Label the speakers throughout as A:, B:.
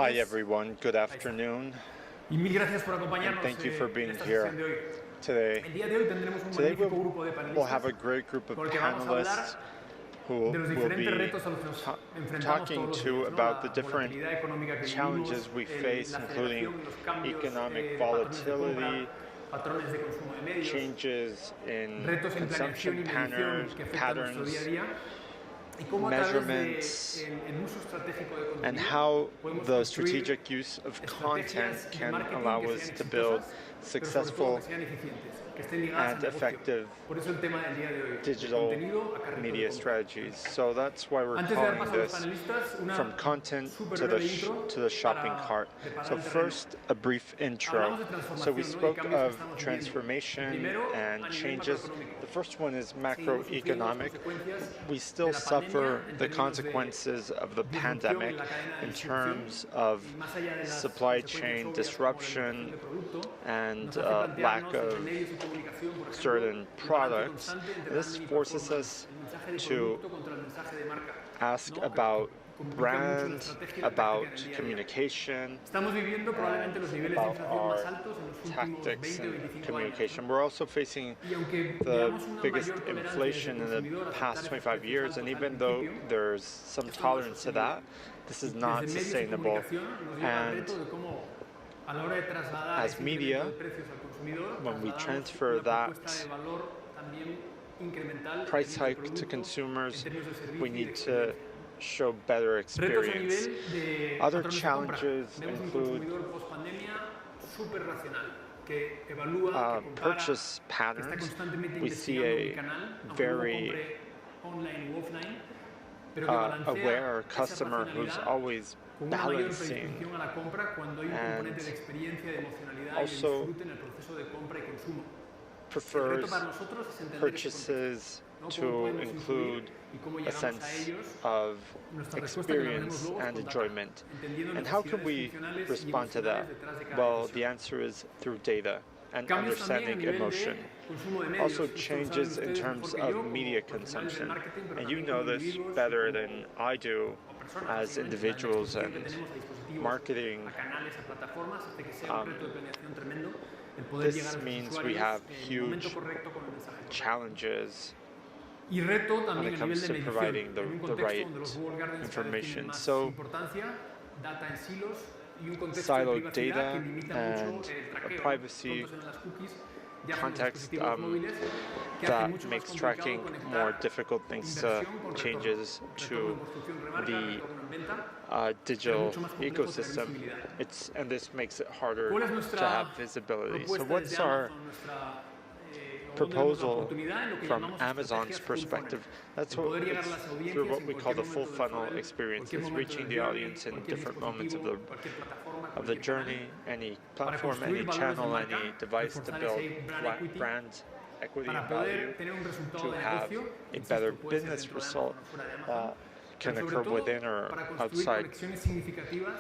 A: Hi everyone, good afternoon,
B: Y mil gracias por
A: and
B: acompañarnos
A: thank you for
B: en
A: being
B: esta sesión de
A: here
B: hoy.
A: today.
B: El día de hoy tendremos un
A: Today
B: magnífico grupo de
A: we'll have
B: panelistas
A: a great group of
B: con el que vamos a
A: panelists
B: hablar
A: who
B: de los
A: will
B: diferentes
A: be
B: retos a los que nos enfrentamos
A: talking
B: todos los
A: to
B: días, ¿no?
A: about the
B: La
A: different
B: volatilidad económica que vivimos,
A: challenges we face,
B: la
A: including
B: aceleración y los cambios
A: economic
B: de patrones de
A: volatility,
B: compra, patrones de consumo de medios,
A: changes in
B: retos en planeación y
A: consumption
B: medición que afectan nuestro día a
A: patterns,
B: día, y cómo a través del uso estratégico de
A: and
B: contenido
A: how
B: podemos
A: the
B: construir
A: strategic use of content
B: estrategias de
A: can
B: marketing
A: allow
B: que
A: us
B: sean
A: to build
B: exitosas, pero sobre todo
A: successful
B: que sean eficientes, que estén ligadas al
A: and
B: negocio.
A: effective
B: Por eso el tema del día de hoy, de
A: digital
B: contenido a carrito de
A: media
B: compra.
A: strategies. So that's why we're
B: Antes de dar
A: calling
B: paso a los
A: this
B: panelistas, una
A: from content
B: súper
A: to
B: breve intro
A: the shopping
B: para
A: cart.
B: preparar
A: So
B: el terreno.
A: first, a brief intro.
B: Hablamos de
A: So we
B: transformación, ¿no? Y
A: spoke
B: cambios que
A: of
B: estamos viviendo.
A: transformation
B: Primero, a
A: and
B: nivel
A: changes.
B: macroeconómico.
A: The first one is
B: Seguimos sufriendo las
A: macroeconomic.
B: consecuencias
A: We
B: de
A: still
B: la
A: suffer
B: pandemia en
A: the
B: términos de
A: consequences of the
B: disrupción
A: pandemic
B: en la cadena de
A: in
B: distribución,
A: terms of
B: y más allá de las
A: supply
B: consecuencias
A: chain
B: obvias como la
A: disruption
B: limitación de producto,
A: and
B: nos hace
A: lack
B: plantearnos entre
A: of
B: medios y comunicación, por ejemplo,
A: certain
B: el balance
A: products.
B: constante entre
A: This
B: branding y
A: forces
B: performance,
A: us
B: el mensaje de
A: to
B: producto contra el mensaje de marca,
A: ask
B: ¿no?
A: about
B: Complica mucho la
A: brand,
B: estrategia y la táctica
A: about
B: en el día a día.
A: communication,
B: Estamos viviendo probablemente los niveles de
A: about
B: inflación más
A: our
B: altos en los últimos
A: tactics
B: 20 o
A: and
B: 25 años.
A: communication. We're also facing
B: Y aunque
A: the
B: veamos una
A: biggest
B: mayor tolerancia
A: inflation
B: desde el
A: in the
B: consumidor a
A: past
B: aceptar esos
A: 25
B: precios
A: years,
B: altos
A: and
B: al
A: even though
B: principio,
A: there's some
B: esto no es
A: tolerance to
B: sostenible.
A: that, this is
B: Desde
A: not
B: medios y
A: sustainable.
B: comunicación nos lleva al
A: And
B: reto de cómo a la hora de trasladar
A: as
B: ese
A: media,
B: incremento de precios al consumidor,
A: when we
B: trasladamos
A: transfer
B: una
A: that
B: propuesta de valor también incremental en
A: price
B: términos de
A: hike to
B: producto, en
A: consumers,
B: términos de servicio
A: we
B: y de
A: need to
B: experiencia.
A: show better
B: Retos a
A: experience.
B: nivel de
A: Other
B: patrones de compra.
A: challenges
B: Vemos un
A: include
B: consumidor post-pandemia súper racional, que evalúa, que compara,
A: purchase
B: que está
A: patterns.
B: constantemente
A: We see
B: investigando mi
A: a
B: canal, aunque luego
A: very
B: compre online u offline, pero que balancea
A: aware
B: esa
A: customer who's
B: racionalidad
A: always
B: con una mayor
A: balancing
B: predisposición a la compra cuando hay un componente de experiencia, de emocionalidad y de
A: also
B: disfrute en el proceso de compra y consumo. El reto
A: prefers
B: para nosotros es entender ese contexto,
A: purchases
B: ¿no? Cómo
A: to
B: podemos
A: include
B: influir y cómo
A: a
B: llegamos a
A: sense
B: ellos.
A: of
B: Nuestra respuesta que la veremos
A: experience
B: luego es
A: and
B: con data,
A: enjoyment.
B: entendiendo
A: And how can
B: necesidades
A: we
B: funcionales y
A: respond to
B: emocionales
A: that?
B: detrás de cada
A: Well,
B: decisión.
A: the answer is through data and
B: Cambios también a
A: understanding
B: nivel
A: emotion.
B: de consumo de medios.
A: Also
B: Esto lo saben
A: changes in
B: ustedes
A: terms
B: mejor que
A: of
B: yo,
A: media
B: como profesionales del
A: consumption.
B: marketing, pero
A: And you
B: también
A: know
B: como
A: this
B: individuos
A: better
B: y
A: than
B: como
A: I do
B: personas,
A: as
B: básicamente. La
A: individuals
B: exposición que
A: and
B: tenemos a dispositivos,
A: marketing.
B: a canales, a plataformas, hace que sea un reto de planeación tremendo el poder
A: This
B: llegar a los
A: means we
B: usuarios
A: have
B: en el momento
A: huge
B: correcto con el mensaje correcto.
A: challenges
B: Y reto
A: when
B: también
A: it
B: a nivel
A: comes
B: de
A: to
B: medición,
A: providing
B: en un
A: the
B: contexto
A: right
B: donde los walled gardens cada vez tienen
A: information.
B: más
A: So
B: importancia, data en silos y un contexto de
A: siloed
B: privacidad
A: data
B: que limita
A: and
B: mucho el
A: a
B: traqueo.
A: privacy
B: Pronto serán las cookies ya con los
A: context
B: dispositivos móviles, que hace
A: that
B: mucho más
A: makes
B: complicado
A: tracking
B: conectar
A: more difficult thanks to
B: inversión con retorno.
A: changes
B: Retorno
A: to
B: en construcción remarca,
A: the
B: retorno en venta, pero
A: digital
B: mucho más complejo tener
A: ecosystem.
B: visibilidad.
A: And this makes it harder
B: ¿Cuál es
A: to
B: nuestra
A: have visibility. So
B: propuesta
A: what's
B: desde
A: our
B: Amazon, nuestra
A: proposal
B: oportunidad en lo que
A: from
B: llamamos
A: Amazon's
B: estrategias full
A: perspective?
B: funnel?
A: That's
B: El
A: what
B: poder llegar a
A: it's
B: las audiencias
A: through what
B: en
A: we call the
B: cualquier
A: full
B: momento del
A: funnel
B: usuario,
A: experience,
B: cualquier
A: is
B: momento
A: reaching
B: del
A: the
B: journey,
A: audience in
B: cualquier
A: different moments
B: dispositivo,
A: of
B: cualquier plataforma,
A: the
B: cualquier canal,
A: journey, any
B: para
A: platform,
B: construir
A: any
B: valores de
A: channel,
B: marca,
A: any device to
B: reforzar
A: build
B: ese brand equity,
A: brand equity
B: para
A: and value,
B: poder tener un resultado
A: to
B: de
A: have
B: negocio,
A: a
B: insisto,
A: better
B: puede ser
A: business
B: dentro de
A: result
B: Amazon o fuera de Amazon,
A: can
B: pero sobre
A: occur
B: todo
A: within or
B: para construir
A: outside
B: conexiones significativas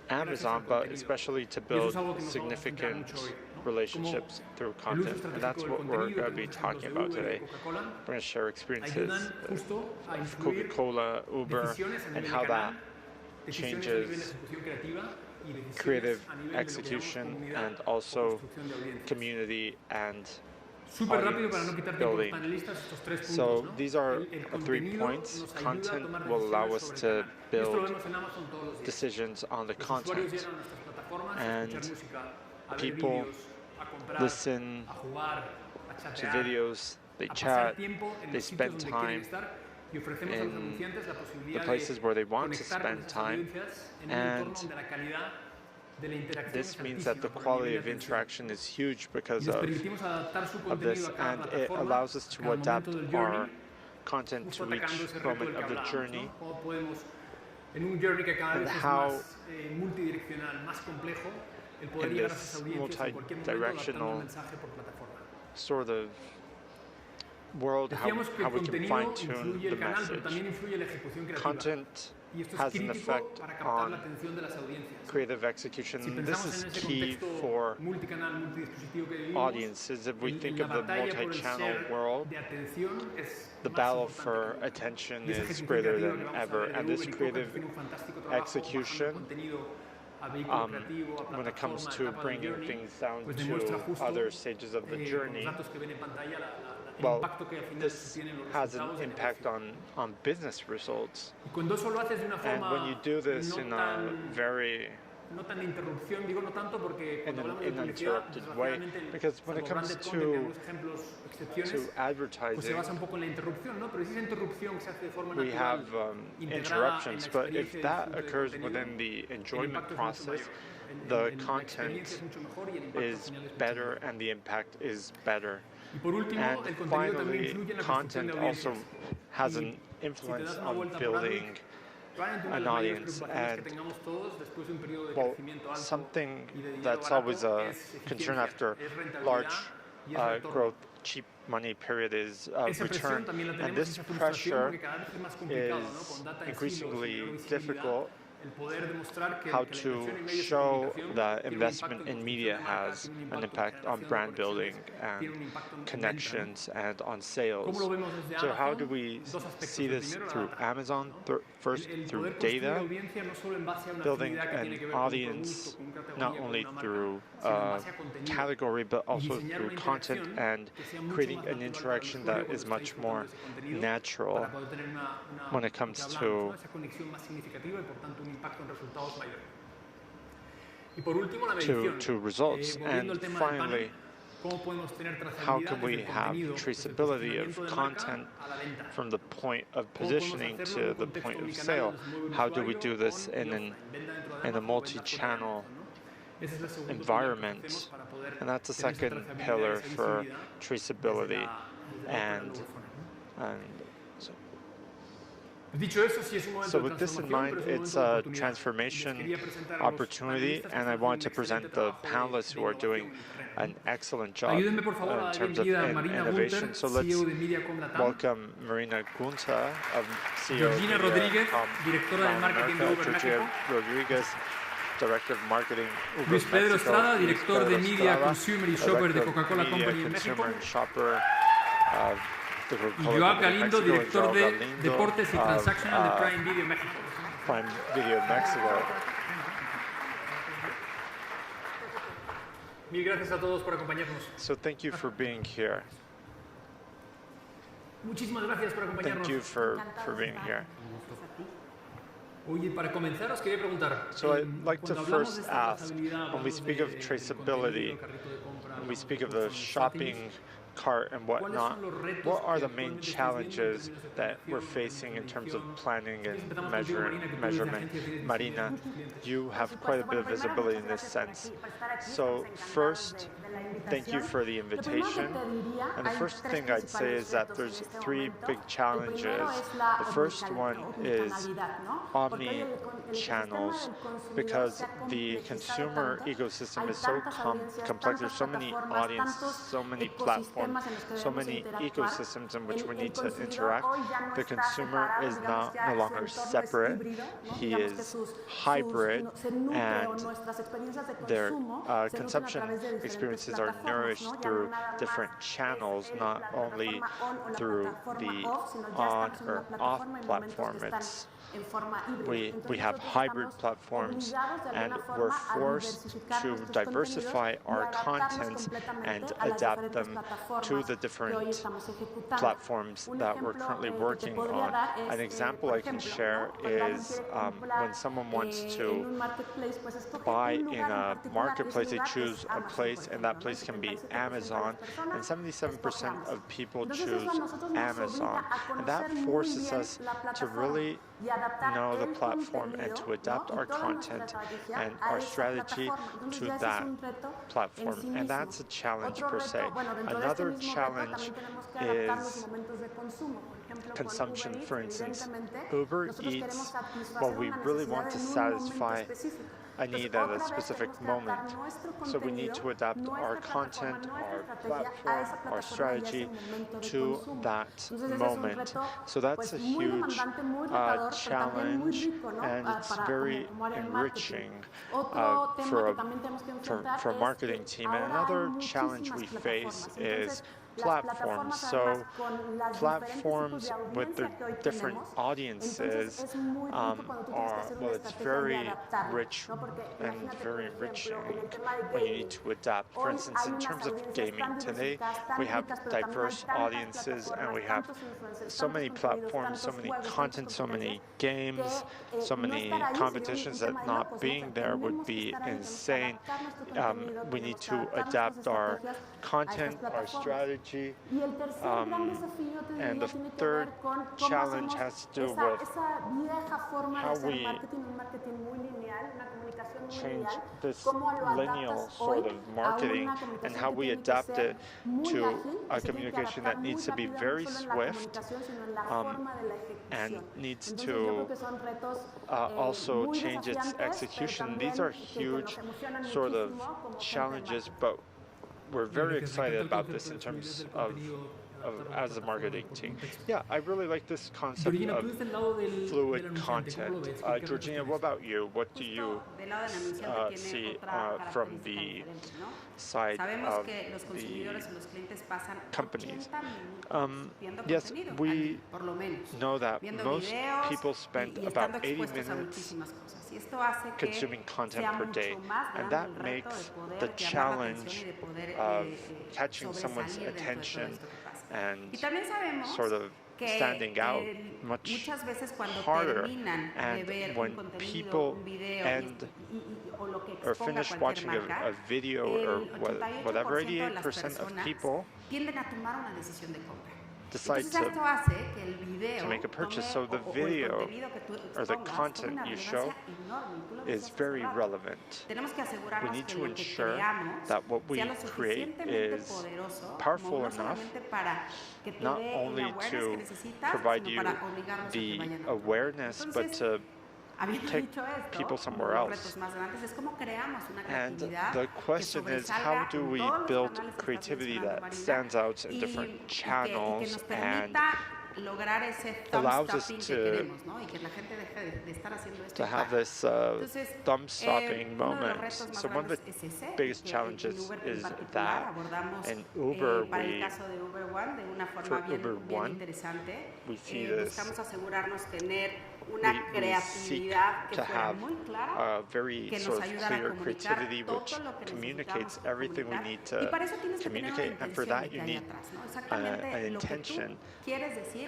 B: gracias
A: Amazon,
B: al
A: but
B: contenido.
A: especially to
B: Y eso
A: build
B: es algo que nos vamos a centrar
A: significant
B: mucho hoy, ¿no?
A: relationships
B: Como
A: through
B: el uso
A: content. And
B: estratégico
A: that's
B: del
A: what we're
B: contenido,
A: going to be
B: tenemos
A: talking
B: ejemplos de
A: about
B: Uber y
A: today.
B: Coca-Cola,
A: We're going to share experiences
B: ayudan justo a
A: of
B: influir
A: Coca-Cola, Uber,
B: decisiones a
A: and
B: nivel
A: how
B: de
A: that
B: canal, decisiones a nivel de
A: changes
B: ejecución creativa y decisiones
A: creative
B: a nivel de lo que llamamos
A: execution
B: comunidad
A: and
B: o
A: also
B: construcción de audiencias.
A: community and
B: Súper rápido para no
A: audience
B: quitar tiempo a los
A: building.
B: panelistas estos tres puntos,
A: So
B: ¿no?
A: these are
B: El
A: 3
B: contenido
A: points.
B: nos ayuda a
A: Content
B: tomar
A: will allow
B: decisiones
A: us
B: sobre el
A: to
B: canal. Y esto lo
A: build
B: vemos en Amazon todos los días.
A: decisions on the
B: Los usuarios
A: content.
B: llegan a nuestras plataformas a
A: And
B: escuchar música, a ver
A: people
B: vídeos, a comprar,
A: listen
B: a jugar, a
A: to
B: chatear,
A: videos, they
B: a pasar
A: chat,
B: tiempo en
A: they
B: los
A: spend
B: sitios donde quieren
A: time
B: estar y ofrecemos a los
A: in
B: anunciantes la
A: the
B: posibilidad
A: places
B: de
A: where they want to
B: conectar con
A: spend
B: esas
A: time.
B: audiencias en un entorno
A: And
B: donde la calidad de la interacción
A: this
B: es
A: means that the
B: altísima por el
A: quality
B: nivel
A: of
B: de atención.
A: interaction is huge
B: Y
A: because
B: les
A: of
B: permitimos adaptar su
A: this,
B: contenido a cada
A: and it
B: plataforma,
A: allows us
B: a
A: to
B: cada
A: adapt
B: momento del
A: our
B: journey,
A: content
B: justo
A: to
B: atacando
A: each
B: ese reto
A: moment
B: del que
A: of the
B: hablábamos,
A: journey.
B: ¿no? Cómo podemos, en un journey que cada
A: And
B: vez es
A: how
B: más multidireccional, más complejo, el poder
A: in
B: llegar a
A: this
B: esas audiencias en cualquier momento adaptando el
A: multi-directional
B: mensaje por plataforma.
A: sort of world,
B: Decíamos que
A: how
B: el
A: we can
B: contenido
A: fine-tune
B: influye
A: the
B: el canal, pero
A: message.
B: también influye la ejecución creativa.
A: Content
B: Y esto es
A: has an
B: crítico
A: effect
B: para captar la
A: on
B: atención de las audiencias.
A: creative execution.
B: Si
A: This
B: pensamos
A: is
B: en ese
A: key
B: contexto
A: for
B: multicanal, multidispositivo que vivimos,
A: audiences. If we think
B: la
A: of the
B: batalla por el
A: multi-channel
B: share
A: world,
B: de atención es
A: the
B: más
A: battle
B: importante
A: for
B: que nunca.
A: attention
B: Y esa
A: is
B: ejecución
A: greater
B: creativa
A: than
B: que vamos a
A: ever,
B: ver de
A: and
B: Uber
A: this
B: y Coca, que
A: creative
B: tiene un fantástico trabajo bajando
A: execution
B: contenido a vehículo creativo, a
A: when it comes
B: plataforma,
A: to
B: etapa del
A: bringing
B: journey,
A: things down
B: pues demuestra
A: to
B: justo
A: other stages of the
B: con los
A: journey,
B: datos que ven en pantalla el
A: well,
B: impacto que al final
A: this
B: tienen los
A: has an
B: resultados de
A: impact
B: negocio.
A: on business results.
B: Y cuando eso lo haces de una
A: And when you
B: forma
A: do this
B: no
A: in a
B: tan
A: very
B: no tan de interrupción, digo no tanto porque cuando hablamos de publicidad,
A: uninterrupted way,
B: desgraciadamente,
A: because when it
B: salvo
A: comes
B: branded content y algunos ejemplos, excepciones, pues se
A: advertising,
B: basa un poco en la interrupción, ¿no? Pero si esa interrupción que se hace de forma
A: we
B: natural,
A: have
B: integrada en
A: interruptions,
B: la
A: but
B: experiencia
A: if
B: de
A: that
B: disfrute del
A: occurs
B: contenido,
A: within the
B: el
A: enjoyment
B: impacto es mucho
A: process,
B: mayor.
A: the
B: La experiencia
A: content
B: es mucho mejor y el impacto al
A: is
B: final es mucho
A: better
B: mayor.
A: and the impact is better.
B: Y por último,
A: And
B: el contenido también
A: finally,
B: influye en la construcción
A: content
B: de
A: also
B: audiencias.
A: has
B: Y
A: an
B: si te
A: influence
B: das una
A: on
B: vuelta por
A: building
B: Android, probablemente una de
A: an
B: las mayores
A: audience.
B: preocupaciones que
A: And
B: tengamos todos después de un periodo de
A: well,
B: crecimiento alto
A: something
B: y de dinero
A: that's
B: barato
A: always a
B: es
A: concern
B: eficiencia,
A: after
B: es rentabilidad
A: large
B: y es retorno.
A: growth, cheap money period is
B: Esa presión
A: return.
B: también la
A: And
B: tenemos,
A: this
B: esa frustración,
A: pressure
B: porque cada vez es más complicado, ¿no? Con
A: is
B: data en silos y
A: increasingly
B: menor visibilidad,
A: difficult
B: el poder demostrar que
A: how
B: la
A: to
B: inversión en medios de
A: show
B: comunicación
A: that
B: tiene un
A: investment
B: impacto en
A: in
B: construcción
A: media
B: de marca,
A: has
B: tiene un
A: an
B: impacto en
A: impact on
B: generación de
A: brand building
B: conexiones, tiene un
A: and
B: impacto en venta, ¿no?
A: connections and on
B: ¿Cómo
A: sales.
B: lo vemos desde
A: So how
B: Amazon?
A: do we
B: Dos aspectos.
A: see
B: El
A: this
B: primero, la
A: through
B: data,
A: Amazon?
B: ¿no?
A: First
B: El
A: through
B: poder construir
A: data,
B: audiencia no solo en base a una
A: building
B: actividad que tiene
A: an
B: que ver con un
A: audience
B: producto, con una categoría,
A: not
B: con
A: only
B: una marca,
A: through
B: sino en base a contenido.
A: category but
B: Y
A: also
B: diseñar
A: through
B: una
A: content
B: interacción
A: and
B: que sea mucho
A: creating
B: más
A: an
B: natural para el
A: interaction
B: usuario
A: that
B: cuando
A: is
B: está
A: much
B: disfrutando
A: more
B: de ese contenido
A: natural
B: para poder tener
A: when it
B: lo que
A: comes
B: hablamos,
A: to
B: ¿no? Esa conexión más significativa y por tanto un impacto en resultados mayor. Y por último, la medición.
A: results.
B: Volviendo
A: And
B: al tema del panel,
A: finally,
B: ¿cómo podemos tener
A: how
B: trazabilidad
A: can
B: desde
A: we
B: el
A: have
B: contenido, desde el
A: traceability of
B: posicionamiento de marca
A: content
B: a la venta?
A: from the point of
B: ¿Cómo podemos
A: positioning
B: hacerlo en
A: to
B: un
A: the
B: contexto
A: point of
B: omnicanal
A: sale?
B: donde se mueve un
A: How do we
B: usuario
A: do this
B: on y
A: in
B: offline, venta dentro de
A: a
B: Amazon o venta fuera de
A: multi-channel
B: Amazon, ¿no? Ese es el segundo pilar que
A: environment?
B: hacemos para poder
A: And that's the
B: tener esa
A: second
B: trazabilidad,
A: pillar
B: esa
A: for
B: visibilidad desde
A: traceability.
B: desde
A: And,
B: operador funnel, ¿no?
A: and so,
B: Dicho eso, sí es un momento
A: so
B: de
A: with this in
B: transformación,
A: mind,
B: pero es un
A: it's
B: momento de
A: a
B: oportunidad. Les
A: transformation
B: quería presentar a los
A: opportunity,
B: panelistas que
A: and I
B: están
A: want
B: haciendo
A: to
B: un
A: present
B: excelente
A: the
B: trabajo de
A: panelists who are
B: innovación
A: doing
B: en el terreno.
A: an excellent job
B: Ayúdenme por favor a
A: in
B: dar
A: terms of
B: bienvenida a Marina
A: innovation.
B: Gunter,
A: So let's
B: CEO de Mediacom Latam,
A: welcome Marina Gunta, CEO of
B: Georgina Rodríguez, directora de
A: Latin
B: marketing de
A: America,
B: Uber
A: Georgia
B: México,
A: Rodriguez, Director of Marketing, Uber
B: Luis Pedro
A: Mexico,
B: Estrada,
A: Luis
B: director de
A: Pedro
B: Media,
A: Estrada,
B: Consumer y Shopper de
A: Director of
B: Coca-Cola
A: Media,
B: Company en México,
A: Consumer and Shopper, the
B: y
A: Coca-Cola
B: Joao
A: Company in
B: Galindo,
A: Mexico, and
B: director
A: Joao
B: de
A: Galindo
B: Deportes y
A: of,
B: Transactional de Prime Video México.
A: Prime Video Mexico.
B: Mil gracias a todos por acompañarnos.
A: So thank you for being here.
B: Muchísimas gracias por acompañarnos.
A: Thank you for being here.
B: Oye, para comenzar os quería preguntar,
A: So I'd like to
B: cuando hablamos
A: first
B: de esta
A: ask,
B: trazabilidad,
A: when we
B: hablamos
A: speak of
B: del
A: traceability,
B: contenido, carrito de compra,
A: when we
B: hablamos
A: speak
B: de
A: of the
B: performance
A: shopping
B: settings,
A: cart and
B: ¿cuáles
A: whatnot,
B: son los retos
A: what are
B: que
A: the main
B: actualmente estáis viendo en
A: challenges
B: términos de
A: that we're
B: planeación,
A: facing in terms of
B: medición?
A: planning
B: Si quieres,
A: and
B: empezamos contigo, Marina, que tú desde
A: measurement?
B: agencia tienes
A: Marina,
B: visibilidad de tus clientes.
A: you have quite a bit of visibility in this sense. So first, thank you for the invitation. And the first thing I'd say is that there's three big challenges. The first one is omni-channels, because the consumer ecosystem is so complex. There's so many audiences, so many platforms, so many ecosystems in which we need to interact. The consumer is no longer separate. He is hybrid, and their consumption experiences are nourished through different channels, not only through the on or off platform. We have hybrid platforms, and we're forced to diversify our contents and adapt them to the different platforms that we're currently working on. An example I can share is when someone wants to buy in a marketplace, they choose a place, and that place can be Amazon, and 77% of people choose Amazon. And that forces us to really know the platform and to adapt our content and our strategy to that platform. And that's a challenge per se. Another challenge is consumption. For instance, Uber Eats, well, we really want to satisfy a need at a specific moment. So we need to adapt our content, our platform, our strategy to that moment. So that's a huge challenge, and it's very enriching for a marketing team. And another challenge we face is platforms. So platforms with their different audiences well, it's very rich and very enriching when you need to adapt. For instance, in terms of gaming, today we have diverse audiences and we have so many platforms, so many content, so many games, so many competitions that not being there would be insane. We need to adapt our content, our strategy, and the third challenge has to do with how we change this lineal sort of marketing and how we adapt it to a communication that needs to be very swift and needs to also change its execution. These are huge sort of challenges, but we're very excited about this in terms of as a marketing team. Yeah, I really like this concept of fluid content. Georgina, what about you? What do you see from the side of the companies? Yes, we know that most people spend about 80 minutes consuming content per day, and that makes the challenge of catching someone's attention and sort of standing out much harder. And when people end or finish watching a video or whatever, 88% of people decide to make a purchase. So the video or the content you show is very relevant. We need to ensure that what we create is powerful enough not only to provide you the awareness, but to take people somewhere else. And the question is, how do we build creativity that stands out in different channels and allows us to have this thumb-stopping moment? So one of the biggest challenges is that in Uber, for Uber One, we see this. We seek to have a very sort of clear creativity which communicates everything we need to communicate, and for that you need an intention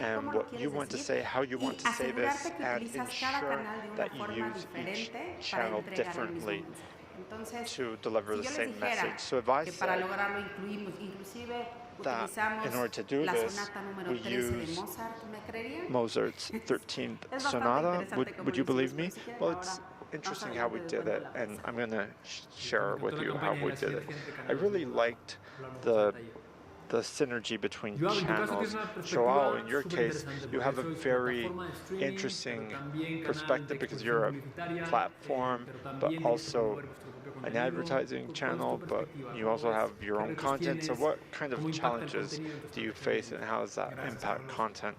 A: and what you want to say, how you want to say this, and ensure that you use each channel differently to deliver the same message. So if I say that in order to do this, we use Mozart's 13th Sonata. Would you believe me? Well, it's interesting how we did it, and I'm going to share with you how we did it. I really liked the synergy between channels. Joao, in your case, you have a very interesting perspective because you're a platform, but also an advertising channel, but you also have your own content. So what kind of challenges do you face and how does that impact content?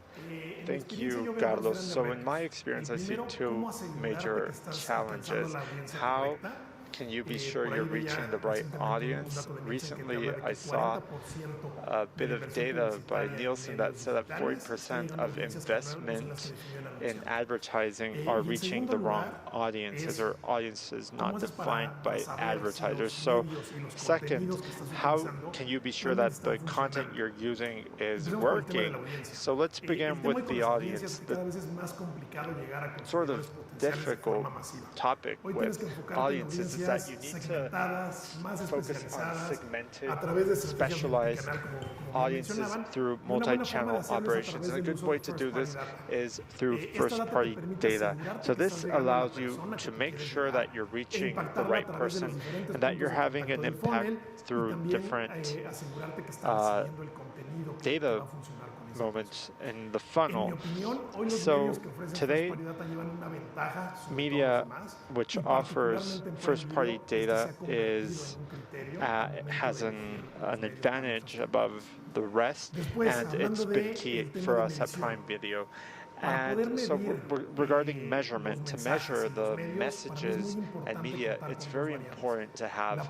A: Thank you, Carlos. So in my experience, I see two major challenges. How can you be sure you're reaching the right audience? Recently, I saw a bit of data by Nielsen that said that 40% of investment in advertising are reaching the wrong audiences or audiences not defined by advertisers. So second, how can you be sure that the content you're using is working? So let's begin with the audience. The sort of difficult topic with audiences is that you need to focus on segmented, specialized audiences through multi-channel operations. And a good way to do this is through first-party data. So this allows you to make sure that you're reaching the right person and that you're having an impact through different data moments in the funnel. So today, media which offers first-party data has an advantage above the rest, and it's been key for us at Prime Video. And so regarding measurement, to measure the messages and media, it's very important to have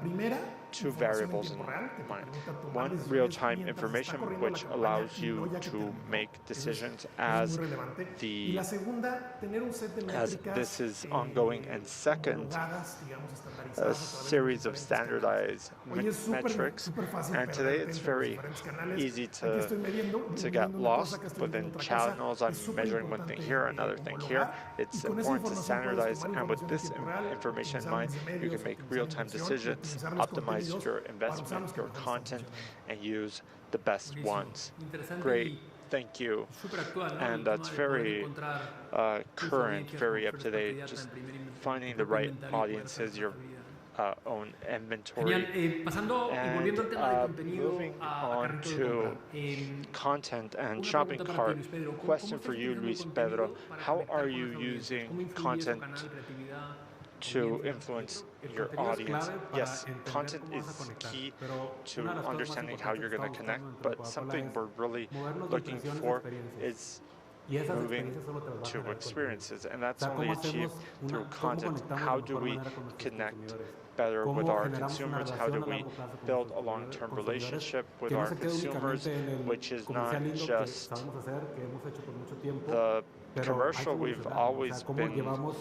A: two
B: información en
A: variables in
B: tiempo real que te
A: mind.
B: permita tomar
A: One,
B: decisiones
A: real-time
B: mientras está
A: information,
B: corriendo la
A: which
B: campaña
A: allows
B: y no
A: you
B: ya que
A: to
B: terminó.
A: make
B: Eso es,
A: decisions
B: eso es muy relevante. Y
A: the
B: la segunda, tener un set de
A: as
B: métricas
A: this is ongoing, and second,
B: homologadas, digamos,
A: a
B: estandarizadas a través de los
A: series of
B: diferentes canales.
A: standardized
B: Hoy es
A: metrics.
B: súper fácil
A: And today
B: perderte
A: it's
B: entre los
A: very
B: diferentes canales.
A: easy
B: Aquí estoy
A: to
B: midiendo
A: get
B: una cosa,
A: lost
B: acá estoy midiendo
A: within
B: otra cosa.
A: channels. I'm
B: Es súper
A: measuring one thing
B: importante
A: here, another thing here.
B: homologar y
A: It's
B: con esa
A: important to
B: información puedes
A: standardize,
B: tomar
A: and with
B: información en
A: this
B: tiempo real,
A: information in
B: optimizar
A: mind,
B: miles de
A: you
B: medios,
A: can make
B: optimizar
A: real-time
B: inversión y
A: decisions,
B: optimizar los
A: optimize
B: contenidos
A: your
B: para usar
A: investment,
B: los que
A: your
B: mejor están
A: content,
B: funcionando.
A: and use the best
B: Buenísimo,
A: ones.
B: interesante
A: Great,
B: y
A: thank you.
B: súper actual, ¿no?
A: And
B: El
A: that's
B: tema de poder
A: very
B: encontrar tus
A: current,
B: audiencias
A: very
B: como
A: up
B: si
A: to
B: fueras
A: date,
B: parte
A: just
B: de imprimir
A: finding
B: tu
A: the
B: propio
A: right
B: inventario y poder
A: audiences,
B: hacer
A: your
B: más actividad.
A: own inventory.
B: Genial. Pasando y
A: And
B: volviendo al tema de contenido
A: moving
B: a
A: on
B: carrito de
A: to
B: compra.
A: content and
B: Una
A: shopping
B: pregunta para ti,
A: cart.
B: Luis Pedro.
A: Question
B: ¿Cómo
A: for
B: estás
A: you,
B: utilizando el
A: Luis Pedro.
B: contenido para
A: How
B: conectar
A: are
B: con
A: you
B: las audiencias?
A: using
B: ¿Cómo influye eso,
A: content
B: canal, creatividad,
A: to
B: audiencia?
A: influence
B: El
A: your
B: contenido es
A: audience?
B: clave para
A: Yes,
B: entender
A: content
B: cómo vas a
A: is
B: conectar,
A: key
B: pero
A: to
B: una de las cosas más
A: understanding how you're
B: importantes
A: going
B: que
A: to
B: estamos
A: connect,
B: buscando dentro de
A: but
B: Coca-Cola
A: something
B: es
A: we're really
B: movernos de
A: looking
B: impresiones a
A: for
B: experiencias.
A: is
B: Y esas
A: moving
B: experiencias solo te las va a
A: to
B: generar contenido.
A: experiences, and
B: O
A: that's
B: sea,
A: only
B: cómo
A: achieved through
B: cómo
A: content.
B: conectamos de
A: How
B: la
A: do
B: mejor
A: we
B: manera con nuestros
A: connect
B: consumidores.
A: better with
B: Cómo
A: our
B: generamos una
A: consumers? How do
B: relación a
A: we
B: largo plazo con
A: build a
B: nuestros
A: long-term
B: consumidores
A: relationship with
B: que no
A: our
B: se quede
A: consumers,
B: únicamente en el
A: which is
B: comercial
A: not
B: lindo que
A: just
B: sabemos hacer, que hemos hecho por mucho tiempo,
A: the
B: pero hay
A: commercial
B: que
A: we've
B: evolucionar, ¿no? O sea,
A: always
B: cómo
A: been
B: llevamos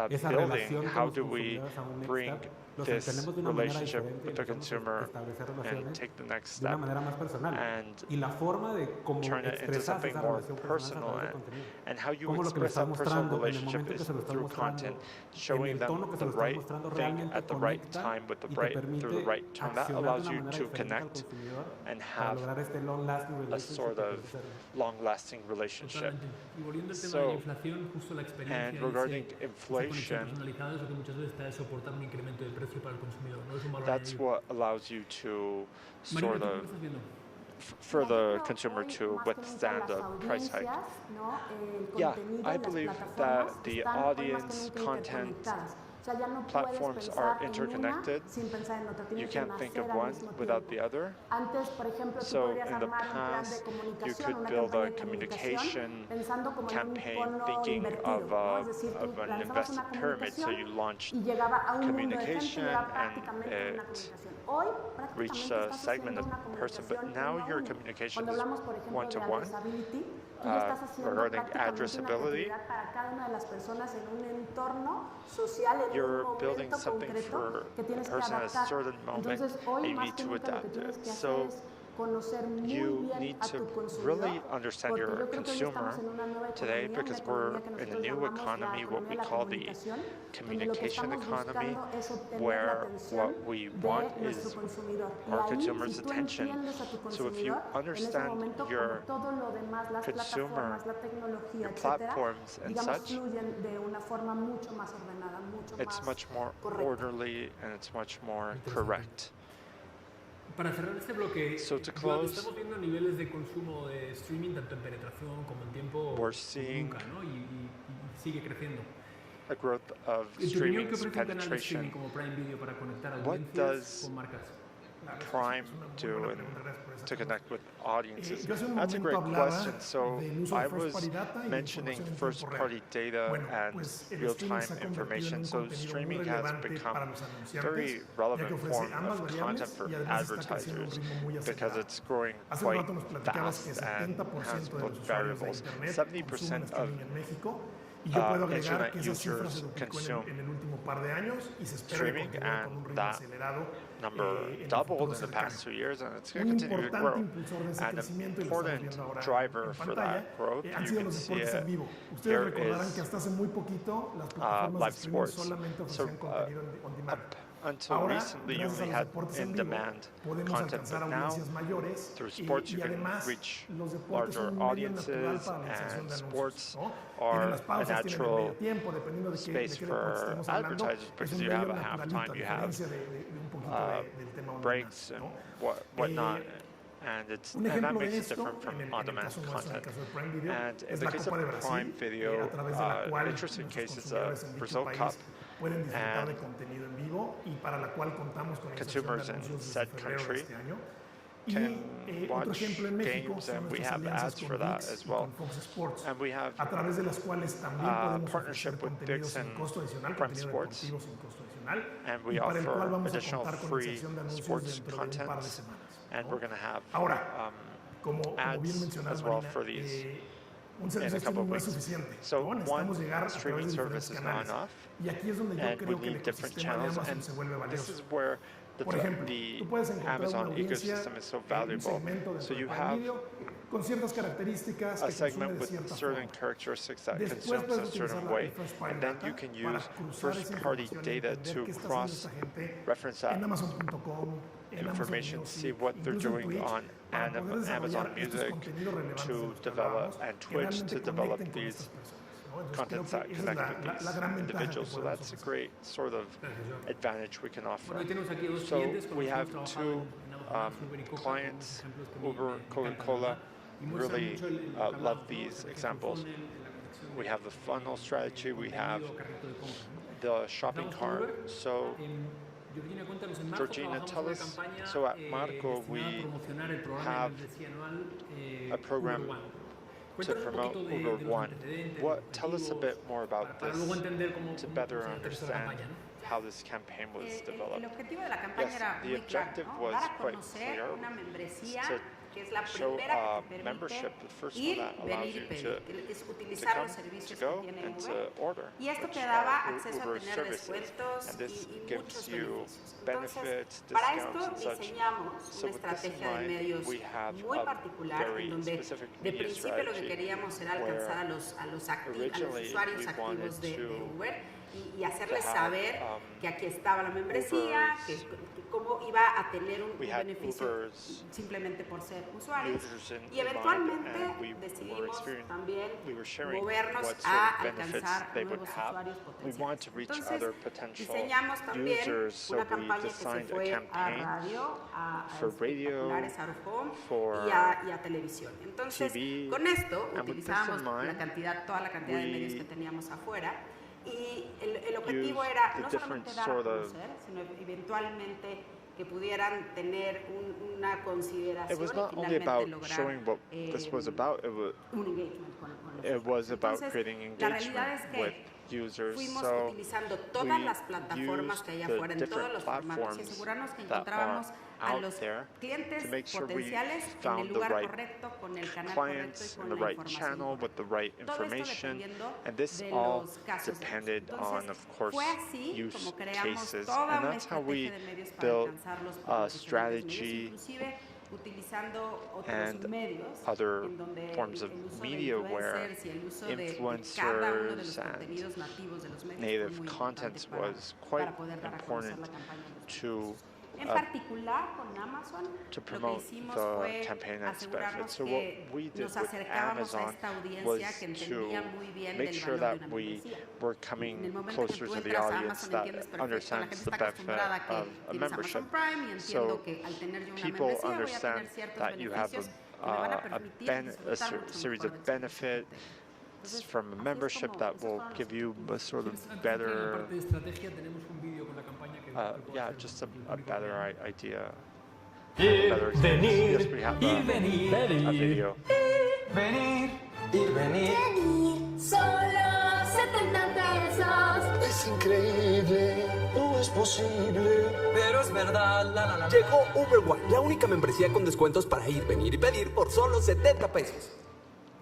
B: esa
A: building.
B: relación con
A: How
B: los
A: do we
B: consumidores a un next
A: bring
B: step, los
A: this
B: entendemos de una manera
A: relationship
B: diferente y
A: with the
B: empezamos a
A: consumer
B: establecer
A: and
B: relaciones
A: take the next
B: de una
A: step
B: manera más personal.
A: and
B: Y la forma de cómo
A: turn it into
B: expresas
A: something
B: esa
A: more
B: relación personal es a
A: personal,
B: través del contenido.
A: and how you
B: Cómo lo que le
A: express
B: estás
A: that personal
B: mostrando, en el
A: relationship
B: momento que
A: is
B: se lo estás
A: through
B: mostrando,
A: content,
B: en
A: showing
B: el
A: them
B: tono que se
A: the
B: lo estás
A: right
B: mostrando,
A: thing
B: realmente
A: at the right
B: conecta
A: time with the
B: y te
A: right through the
B: permite
A: right tone. That
B: accionar de
A: allows
B: una
A: you
B: manera
A: to
B: diferente al
A: connect
B: consumidor
A: and
B: para
A: have
B: lograr este long-lasting
A: a
B: relationship
A: sort
B: que
A: of
B: quieres hacer.
A: long-lasting relationship.
B: Totalmente. Y volviendo al tema de la
A: So,
B: inflación, justo la experiencia
A: and
B: y
A: regarding
B: esa conexión
A: inflation,
B: personalizada es lo que muchas veces te da soportar un incremento de precio para el consumidor, no es un valor
A: that's
B: añadido.
A: what allows you to
B: Marina,
A: sort
B: ¿tú cómo
A: of
B: estás viendo?
A: for the consumer to withstand a price hike. Yeah, I believe that the audience content platforms are interconnected. You can't think of one without the other. So in the past, you could build a communication campaign thinking of an invested pyramid. So you launched communication and it reached a segment of person. But now your communication is one-to-one. Regarding addressability, you're building something for a person at a certain moment and you need to adapt it. So you need to really understand your consumer today because we're in a new economy, what we call the communication economy, where what we want is our consumers' attention. So if you understand your consumer, your platforms and such, it's much more orderly and it's much more correct.
B: Para cerrar este bloque,
A: So to close,
B: estamos viendo niveles de consumo de streaming tanto en penetración como en tiempo
A: we're seeing
B: nunca, ¿no? Y sigue creciendo.
A: a growth of
B: En tu opinión,
A: streaming
B: ¿qué ofrece un canal de
A: penetration.
B: streaming como Prime Video para conectar
A: What
B: audiencias
A: does
B: con marcas?
A: Prime do to connect with audiences?
B: Yo hace un
A: That's a great
B: momento hablaba
A: question. So
B: del uso de
A: I
B: first
A: was
B: party data y de
A: mentioning
B: información en
A: first
B: tiempo
A: party
B: real.
A: data
B: Bueno,
A: and
B: pues el
A: real-time
B: streaming se ha convertido en
A: information.
B: un
A: So
B: contenido muy
A: streaming has
B: relevante
A: become
B: para los
A: very
B: anunciantes, ya que
A: relevant
B: ofrece
A: form
B: ambas
A: of content
B: variables
A: for
B: y además está creciendo a un
A: advertisers
B: ritmo muy
A: because
B: acelerado.
A: it's growing
B: Hace un
A: quite
B: rato nos platicabas que
A: fast and
B: 70%
A: has
B: de
A: both
B: los usuarios de
A: variables.
B: Internet
A: 70%
B: consumen
A: of
B: streaming en México. Y yo puedo agregar
A: internet
B: que esa cifra se
A: users
B: duplicó
A: consume
B: en el último par de años y se espera que
A: streaming,
B: continúe con un
A: and
B: ritmo
A: that
B: acelerado
A: number
B: en el
A: doubled
B: futuro
A: in the
B: cercano.
A: past 2 years, and it's
B: Un
A: going to continue to
B: importante
A: grow.
B: impulsor de ese
A: An
B: crecimiento, y lo estamos
A: important
B: viendo ahora
A: driver
B: en
A: for
B: pantalla,
A: that growth,
B: han
A: you
B: sido
A: can
B: los
A: see
B: deportes en
A: it.
B: vivo. Ustedes
A: Here
B: recordarán
A: is
B: que hasta hace muy poquito las plataformas de
A: live
B: streaming
A: sports.
B: solamente
A: So
B: ofrecían contenido on demand.
A: until
B: Ahora,
A: recently, you
B: gracias a
A: only
B: los
A: had
B: deportes en vivo,
A: in-demand
B: podemos
A: content,
B: alcanzar
A: but now
B: audiencias mayores
A: through sports
B: y
A: you can
B: además
A: reach
B: los deportes
A: larger
B: son un medio natural
A: audiences,
B: para la inserción
A: and
B: de
A: sports
B: anuncios, ¿no? Tienen
A: are
B: las
A: a
B: pausas, tienen el
A: natural
B: medio tiempo, dependiendo de
A: space
B: qué deporte
A: for
B: estemos hablando.
A: advertisers
B: Es
A: because
B: un
A: you
B: medio
A: have a
B: naturalito,
A: halftime,
B: a
A: you have
B: diferencia de un poquito del tema on
A: breaks
B: demand,
A: and
B: ¿no?
A: whatnot. And
B: Un
A: that
B: ejemplo
A: makes
B: de
A: it
B: esto,
A: different from
B: en el
A: on-demand
B: caso nuestro, en el
A: content.
B: caso de Prime Video,
A: And in
B: es
A: the
B: la
A: case
B: Copa de
A: of
B: Brasil,
A: Prime Video,
B: a través de la cual
A: interesting
B: nuestros
A: case is
B: consumidores
A: the
B: en dicho
A: Brazil
B: país
A: Cup,
B: pueden disfrutar
A: and
B: de contenido en vivo y para la cual contamos con inserción de
A: consumers in
B: anuncios desde
A: said
B: febrero de
A: country
B: este año.
A: can
B: Otro
A: watch
B: ejemplo en México
A: games,
B: son
A: and we
B: nuestras
A: have
B: alianzas
A: ads
B: con
A: for that
B: ViX
A: as
B: y
A: well.
B: con Fox Sports,
A: And we have
B: a través de las cuales también podemos
A: partnership
B: ofrecer
A: with
B: contenido
A: ViX
B: sin
A: and
B: costo adicional,
A: Prime
B: contenido
A: Sports.
B: deportivo sin costo adicional. adicional
A: and
B: y
A: we
B: para el cual
A: offer
B: vamos a
A: additional
B: contar con
A: free
B: inserción de anuncios
A: sports
B: dentro de un par de
A: content,
B: semanas,
A: and
B: ¿no?
A: we're going to have
B: Ahora, como bien
A: ads
B: mencionaba
A: as well
B: Marina,
A: for these
B: un
A: in
B: servicio
A: a
B: de
A: couple
B: streaming
A: of
B: no es
A: weeks.
B: suficiente,
A: So
B: ¿no?
A: one
B: Necesitamos llegar a través
A: streaming
B: de
A: service
B: diferentes
A: is not
B: canales.
A: enough,
B: Y aquí es donde yo
A: and we
B: creo que el
A: need different
B: ecosistema de
A: channels,
B: Amazon
A: and
B: se vuelve
A: this
B: valioso.
A: is where
B: Por ejemplo,
A: the
B: tú puedes encontrar una
A: Amazon
B: audiencia,
A: ecosystem is so
B: un
A: valuable.
B: segmento
A: So
B: dentro de
A: you
B: Prime
A: have
B: Video con ciertas características
A: a
B: que consume
A: segment
B: de
A: with
B: cierta
A: certain
B: forma.
A: characteristics that
B: Después
A: consumes
B: puedes
A: a certain
B: utilizar
A: way,
B: el first party
A: and then
B: data
A: you can
B: para
A: use
B: cruzar esa
A: first-party
B: información y
A: data
B: entender
A: to
B: qué está haciendo esta gente
A: cross-reference that
B: en Amazon.com, en Amazon
A: information,
B: Music,
A: see what they're
B: incluso en
A: doing
B: Twitch,
A: on
B: para poder desarrollar
A: Amazon
B: estos
A: Music,
B: contenidos relevantes de
A: to
B: los que
A: develop,
B: hablábamos,
A: and
B: que
A: Twitch
B: realmente
A: to develop
B: conecten con
A: these
B: estas personas, ¿no? Entonces
A: contents
B: creo
A: that
B: que esa es
A: connect with
B: la
A: these
B: gran ventaja que
A: individuals. So
B: podemos
A: that's a
B: ofrecer.
A: great sort of
B: Gracias, Jordi.
A: advantage we can offer.
B: Bueno, hoy tenemos aquí dos
A: So
B: clientes con
A: we
B: los que
A: have
B: hemos trabajado
A: two
B: en Amazon, Uber y Coca,
A: clients,
B: con ejemplos que
A: Uber,
B: me encantan,
A: Coca-Cola,
B: ¿verdad? Y muestran
A: really
B: mucho lo que hablamos,
A: love
B: ¿no?
A: these
B: Por ejemplo,
A: examples.
B: funnel, la conexión
A: We
B: de
A: have the funnel strategy, we have
B: contenido, carrito de compra, ¿no?
A: the shopping
B: Estamos con
A: cart.
B: Uber.
A: So
B: Georgina, cuéntanos, en marzo
A: Georgina,
B: trabajamos
A: tell
B: una
A: us,
B: campaña
A: so at Marco
B: destinada a
A: we
B: promocionar el programa de
A: have
B: membresía anual
A: a program
B: Uber One.
A: to
B: Cuéntanos un
A: promote
B: poquito de
A: Uber
B: los
A: One.
B: antecedentes,
A: What,
B: los
A: tell us a
B: objetivos,
A: bit more about
B: para
A: this
B: luego entender cómo
A: to
B: cómo
A: better
B: se aterrizó la
A: understand
B: campaña, ¿no?
A: how this campaign was
C: El
A: developed.
C: objetivo de la campaña
A: Yes,
C: era
A: the
C: muy claro,
A: objective
C: ¿no?
A: was
C: Dar a
A: quite
C: conocer
A: clear.
C: una membresía
A: To
C: que es la
A: show
C: primera que te
A: membership,
C: permite
A: the first
C: ir,
A: one that allows
C: venir y
A: you
C: pedir, que es utilizar
A: come,
C: los servicios
A: to go,
C: que tiene
A: and to
C: Uber.
A: order,
C: Y esto
A: which
C: te daba
A: are
C: acceso a
A: Uber
C: tener
A: services.
C: descuentos
A: And this
C: y
A: gives
C: muchos
A: you
C: beneficios. Entonces,
A: benefits,
C: para
A: discounts,
C: esto
A: and such.
C: diseñamos
A: So
C: una
A: with this in
C: estrategia de
A: mind,
C: medios
A: we have
C: muy
A: a
C: particular
A: very
C: en donde
A: specific
C: de
A: media
C: principio lo que
A: strategy
C: queríamos era alcanzar a los
A: originally
C: usuarios
A: we
C: activos de
A: wanted
C: Uber y hacerles
A: to have,
C: saber que aquí estaba la membresía, que cómo iba a tener un
A: we had
C: beneficio
A: Uber's
C: simplemente por ser usuarios.
A: users in
C: Y
A: mind,
C: eventualmente
A: and we
C: decidimos
A: were
C: también
A: sharing
C: movernos
A: what sort
C: a
A: of benefits
C: alcanzar
A: they would
C: nuevos
A: have.
C: usuarios
A: We want to
C: potenciales.
A: reach
C: Entonces,
A: other potential
C: diseñamos también
A: users, so
C: una
A: we
C: campaña que se
A: designed a
C: fue a
A: campaign
C: radio, a
A: for radio,
C: espectaculares, out of home
A: for
C: y a televisión. Entonces,
A: TV,
C: con esto
A: and with this
C: utilizábamos
A: in mind,
C: toda la cantidad de
A: we
C: medios que teníamos afuera. Y el objetivo
A: used
C: era
A: the
C: no
A: different
C: solamente dar a
A: sort of-
C: conocer, sino eventualmente que pudieran tener una
A: it
C: consideración
A: was
C: y
A: not only
C: finalmente
A: about
C: lograr
A: showing what this was about,
C: un engagement con los
A: it was
C: usuarios.
A: about
C: Entonces,
A: creating
C: la realidad
A: engagement
C: es que
A: with users.
C: fuimos
A: So
C: utilizando todas
A: we
C: las plataformas que hay
A: used the
C: afuera, en todos
A: different
C: los formatos, y
A: platforms
C: asegurarnos que
A: that are
C: encontrábamos a
A: out
C: los
A: there
C: clientes
A: to make sure we
C: potenciales en el
A: found the
C: lugar
A: right
C: correcto, con el canal correcto y
A: clients
C: con
A: in the
C: la
A: right
C: información
A: channel
C: correcta.
A: with the right
C: Todo esto
A: information,
C: dependiendo
A: and this
C: de
A: all
C: los casos de uso.
A: depended
C: Entonces,
A: on, of course,
C: fue así
A: use
C: como creamos
A: cases,
C: toda
A: and
C: una
A: that's how we
C: estrategia de medios para
A: built
C: alcanzarlos por
A: a
C: los diferentes medios,
A: strategy
C: inclusive utilizando otros
A: and
C: medios
A: other
C: en donde
A: forms of
C: el uso de
A: media where
C: influencers y el uso de cada uno de los
A: influencers and
C: contenidos nativos de los medios
A: native
C: fue muy
A: contents
C: importante
A: was quite
C: para poder dar a conocer
A: important
C: la campaña de los
A: to
C: en particular con Amazon,
A: to
C: lo que
A: promote
C: hicimos
A: the
C: fue
A: campaign and its
C: asegurarnos
A: benefits. So what
C: que
A: we did
C: nos
A: with
C: acercábamos a
A: Amazon
C: esta
A: was
C: audiencia que entendía
A: to
C: muy bien
A: make
C: del
A: sure
C: valor de
A: that
C: una
A: we
C: membresía.
A: were
C: En el
A: coming
C: momento que
A: closer
C: tú
A: to the
C: entras a
A: audience
C: Amazon
A: that
C: entiendes perfecto, la
A: understands
C: gente
A: the
C: está
A: benefit
C: acostumbrada a que
A: of a
C: tienes
A: membership.
C: Amazon Prime y entiendo
A: So
C: que al tener yo una
A: people
C: membresía voy a
A: understand
C: tener ciertos
A: that you have
C: beneficios que me van a permitir disfrutar mucho
A: series
C: mejor
A: of
C: del servicio que
A: benefits
C: tengo.
A: from a membership that will give you a sort of
B: Antes de entrar en la
A: better,
B: parte de estrategia, tenemos un vídeo con la campaña que puedo
A: yeah,
B: hacer
A: just
B: con
A: a
B: el público
A: better
B: real.
A: idea.
D: Ir,
A: Better experience. Yes, we have
D: ir, venir,
A: a video.
D: venir, ir, venir.
E: Solo 70 pesos.
F: Es increíble, no es posible.
D: Pero es verdad, la.
G: Llegó Uber One, la única membresía con descuentos para ir, venir y pedir por solo 70 pesos.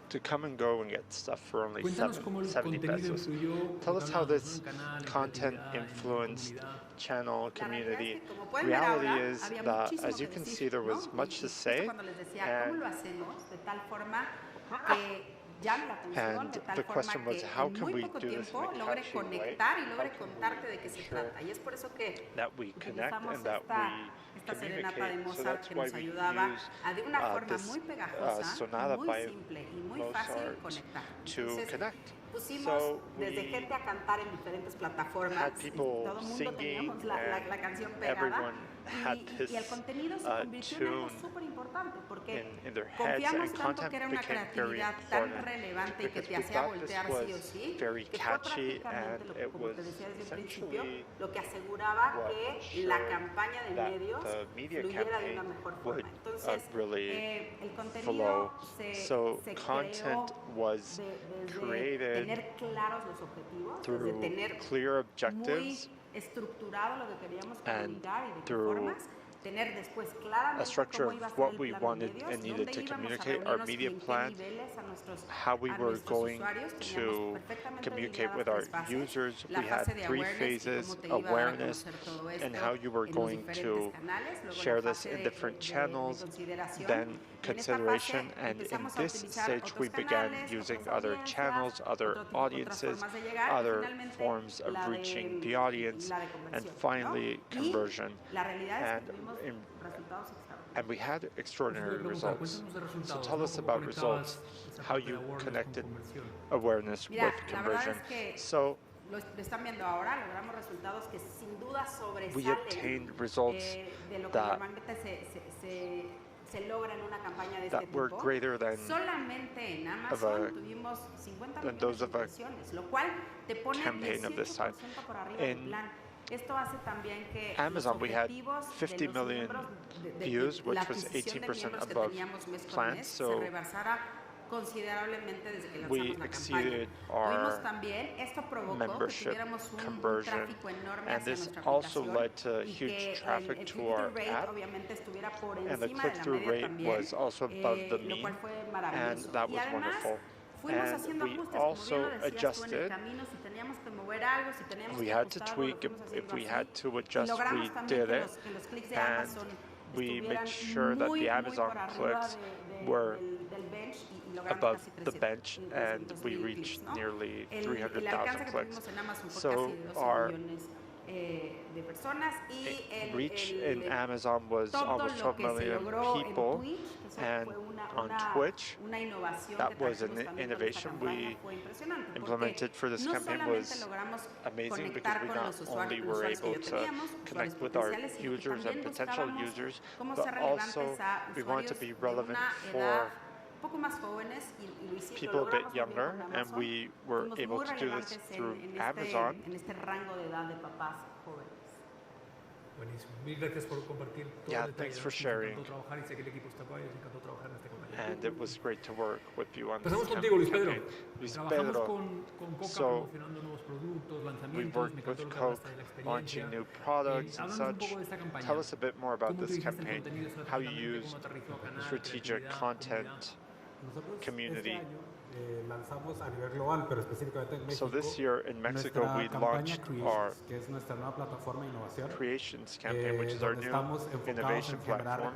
A: To come and go and get stuff for only
B: Cuéntanos cómo el
A: 70
B: contenido
A: pesos.
B: influyó,
A: Tell us how
B: hablábamos, ¿no?
A: this
B: En canal, en
A: content
B: creatividad, en
A: influenced
B: comunidad.
A: channel,
C: La realidad
A: community.
C: es que, como pueden ver
A: Reality
C: ahora,
A: is
C: había
A: that,
C: muchísimo
A: as you
C: que
A: can
C: decir,
A: see, there was
C: ¿no?
A: much to
C: Y
A: say,
C: cuando les decía, ¿cómo lo
A: and,
C: hacemos de tal forma que llame la atención,
A: and
C: de tal
A: the
C: forma
A: question was,
C: que
A: how
C: en
A: can
C: muy
A: we
C: poco
A: do this in
C: tiempo
A: a
C: logre
A: catchy way?
C: conectar y
A: How
C: logre
A: can we
C: contarte de qué se
A: make
C: trata? Y es por eso que
A: that we connect
C: utilizamos
A: and that
C: esta
A: we
C: serenata de
A: communicate? So
C: Mozart
A: that's
C: que
A: why
C: nos
A: we
C: ayudaba
A: use
C: a de una forma
A: this
C: muy pegajosa,
A: sonata
C: muy
A: by
C: simple y muy fácil
A: Mozart
C: conectar.
A: to
C: Entonces,
A: connect.
C: pusimos
A: So
C: desde
A: we
C: gente a cantar en diferentes plataformas,
A: had
C: y
A: people
C: todo el mundo
A: singing
C: teníamos la canción pegada,
A: everyone had this
C: y el contenido se convirtió en algo
A: tune
C: súper importante porque
A: in their heads,
C: confiamos
A: and
C: tanto
A: content
C: que era una
A: became very
C: creatividad tan
A: important
C: relevante y que
A: because
C: te
A: we
C: hacía
A: thought this
C: voltear sí o
A: was
C: sí,
A: very
C: que fue
A: catchy,
C: prácticamente
A: and
C: lo que,
A: it
C: como
A: was
C: te decía desde un principio,
A: essentially
C: lo que aseguraba
A: what
C: que la
A: ensured
C: campaña de
A: that
C: medios
A: the media
C: fluyera de
A: campaign
C: una mejor
A: would
C: forma. Entonces,
A: really
C: el
A: flow.
C: contenido
A: So
C: se
A: content
C: creó
A: was
C: desde
A: created
C: tener claros los objetivos, desde
A: through
C: tener
A: clear objectives,
C: muy estructurado lo que queríamos
A: and
C: comunicar y de qué
A: through
C: formas, tener después
A: a
C: claramente
A: structure
C: cómo iba a
A: of
C: ser
A: what
C: el
A: we
C: plan de
A: wanted
C: medios,
A: and needed
C: dónde
A: to
C: íbamos a
A: communicate, our
C: reunirnos y
A: media
C: en qué
A: plan,
C: niveles
A: how we
C: a
A: were
C: nuestros
A: going
C: usuarios. Teníamos
A: to
C: perfectamente
A: communicate
C: delineadas
A: with our
C: 3 fases,
A: users.
C: la
A: We had
C: fase de
A: 3
C: awareness y
A: phases,
C: cómo te iba a dar a
A: awareness,
C: conocer todo esto
A: and how you were
C: en los
A: going
C: diferentes
A: to
C: canales, luego
A: share
C: la
A: this
C: fase
A: in different
C: de
A: channels,
C: consideración.
A: then
C: Y en esta fase
A: consideration, and in
C: empezamos a
A: this
C: utilizar
A: stage we
C: otros
A: began
C: canales,
A: using
C: otras
A: other
C: audiencias,
A: channels, other
C: otras
A: audiences,
C: formas de llegar, y
A: other
C: finalmente
A: forms of
C: la
A: reaching
C: de,
A: the audience,
C: la de
A: and
C: conversión,
A: finally
C: ¿no?
A: conversion.
C: Y la realidad es
A: And
C: que tuvimos
A: in
C: resultados extraordinarios.
A: And we had extraordinary
B: Pregunta,
A: results.
B: cuéntanos de
A: So
B: resultados,
A: tell
B: ¿no?
A: us
B: ¿Cómo
A: about
B: conectabas
A: results,
B: esa
A: how
B: parte de
A: you
B: awareness con
A: connected
B: conversión?
A: awareness
C: Mira,
A: with
C: la verdad
A: conversion.
C: es que
A: So
C: lo están viendo ahora, logramos resultados que sin duda
A: we
C: sobresalen
A: obtained results
C: de lo que
A: that,
C: normalmente se logra en una campaña de este
A: that were
C: tipo.
A: greater than
C: Solamente en
A: a
C: Amazon tuvimos 50
A: than
C: millones
A: those
C: de
A: of a
C: impresiones, lo cual te pone
A: campaign of this type.
C: 18% por arriba del
A: In
C: plan. Esto hace también que
A: Amazon,
C: los
A: we had
C: objetivos
A: 50
C: de los
A: million
C: miembros
A: views, which
C: la
A: was
C: adquisición de
A: 18%
C: miembros que
A: above
C: teníamos mes con
A: plan.
C: mes se
A: So
C: rebasara considerablemente desde que
A: we
C: lanzamos la campaña.
A: exceeded
C: Tuvimos
A: our
C: también, esto provocó que
A: membership
C: tuviéramos un
A: conversion,
C: tráfico enorme
A: and
C: hacia
A: this
C: nuestra
A: also
C: aplicación
A: led to
C: y
A: huge
C: que
A: traffic
C: el
A: to
C: click-through
A: our
C: rate
A: app,
C: obviamente estuviera por
A: and the
C: encima de la
A: click-through
C: media
A: rate
C: también,
A: was also above the
C: lo
A: mean,
C: cual fue
A: and
C: maravilloso.
A: that
C: Y
A: was
C: además
A: wonderful.
C: fuimos
A: And
C: haciendo
A: we
C: ajustes, como bien
A: also
C: lo decías tú en el
A: adjusted.
C: camino, si teníamos que mover algo, si teníamos
A: We
C: que
A: had to
C: ajustar algo, lo
A: tweak
C: fuimos
A: if
C: haciendo
A: we
C: así.
A: had to
C: Y
A: adjust,
C: logramos
A: we
C: también
A: did
C: que
A: it,
C: los clics de
A: and
C: Amazon
A: we
C: estuvieran
A: made sure that
C: muy,
A: the
C: muy
A: Amazon
C: por arriba
A: clicks were
C: del bench y logramos
A: above
C: casi
A: the bench, and
C: 300,000
A: we
C: clics,
A: reached
C: ¿no?
A: nearly
C: El
A: 300,000
C: alcance que
A: clicks.
C: tuvimos en Amazon fue
A: So
C: casi de 12
A: our
C: millones de personas y
A: reach in Amazon was
C: todo
A: almost
C: lo
A: 12
C: que se
A: million
C: logró en
A: people,
C: Twitch, que eso
A: and
C: fue
A: on Twitch,
C: una innovación
A: that
C: que
A: was an
C: trajimos también con esta
A: innovation
C: campaña,
A: we
C: fue impresionante,
A: implemented
C: porque
A: for this
C: no
A: campaign
C: solamente
A: was
C: logramos
A: amazing because
C: conectar
A: we
C: con
A: not
C: los
A: only
C: usuarios,
A: were
C: los usuarios
A: able
C: que
A: to
C: teníamos,
A: connect
C: usuarios
A: with our
C: potenciales, sino que
A: users and
C: también
A: potential
C: buscábamos
A: users,
C: cómo
A: but
C: ser
A: also
C: relevantes a
A: we want to
C: usuarios
A: be
C: de
A: relevant
C: una
A: for
C: edad un poco más jóvenes y lo hicimos,
A: people
C: lo
A: a bit
C: logramos también
A: younger,
C: con
A: and
C: Amazon.
A: we were
C: Fuimos
A: able
C: muy
A: to do this
C: relevantes
A: through
C: en
A: Amazon.
C: este rango de edad de papás jóvenes.
B: Buenísimo. Mil gracias por compartir todo
A: Yeah,
B: el detalle.
A: thanks
B: ¿no?
A: for
B: Nos
A: sharing.
B: encantó trabajar y sé que el equipo está acá y nos encantó trabajar en esta compañía.
A: And it was great to work with you on this
B: Pasamos contigo, Luis Pedro.
A: campaign. Luis
B: Trabajamos
A: Pedro,
B: con Coca
A: so
B: promocionando nuevos productos,
A: we
B: lanzamientos, me
A: worked
B: encantó
A: with
B: lo que
A: Coke,
B: hablaste de la experiencia.
A: launching new products and
B: Háblanos un
A: such.
B: poco de esta campaña.
A: Tell us a bit more about
B: ¿Cómo
A: this
B: utilizaste el
A: campaign,
B: contenido
A: how you
B: estratégicamente,
A: used
B: cómo aterrizó a canal,
A: strategic
B: creatividad,
A: content,
H: Nosotros
A: community.
H: este año lanzamos a nivel global, pero específicamente en México,
A: So this year in Mexico
H: nuestra
A: we
H: campaña
A: launched
H: Creations,
A: our
H: que es nuestra nueva plataforma de innovación,
A: Creations campaign, which is our
H: donde
A: new
H: estamos enfocados
A: innovation
H: en generar
A: platform.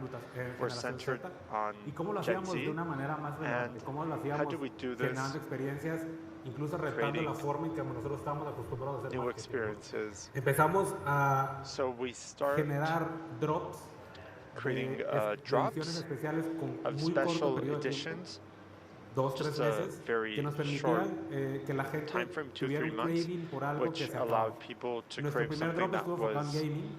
A: We're
H: generación
A: centered
H: Z.
A: on
H: ¿Y cómo lo
A: Gen
H: hacíamos de
A: Z.
H: una manera más relevante?
A: And
H: ¿Cómo lo
A: how
H: hacíamos
A: do we do this?
H: generando experiencias, incluso retando
A: Creating
H: la forma en que nosotros estamos acostumbrados a hacer
A: New
H: marketing?
A: experiences.
H: Empezamos a
A: So we start
H: generar drops
A: creating
H: de
A: drops
H: ediciones especiales con
A: of
H: muy corto
A: special
H: periodo de tiempo,
A: editions,
H: 2-3
A: just a
H: meses,
A: very
H: que nos
A: short
H: permitieran que la gente
A: time frame, 2-3
H: tuviera un
A: months,
H: craving por algo que
A: which
H: se acababa.
A: allowed people to
H: Nuestro
A: crave
H: primer
A: something
H: drop
A: that
H: estuvo enfocado en
A: was
H: gaming,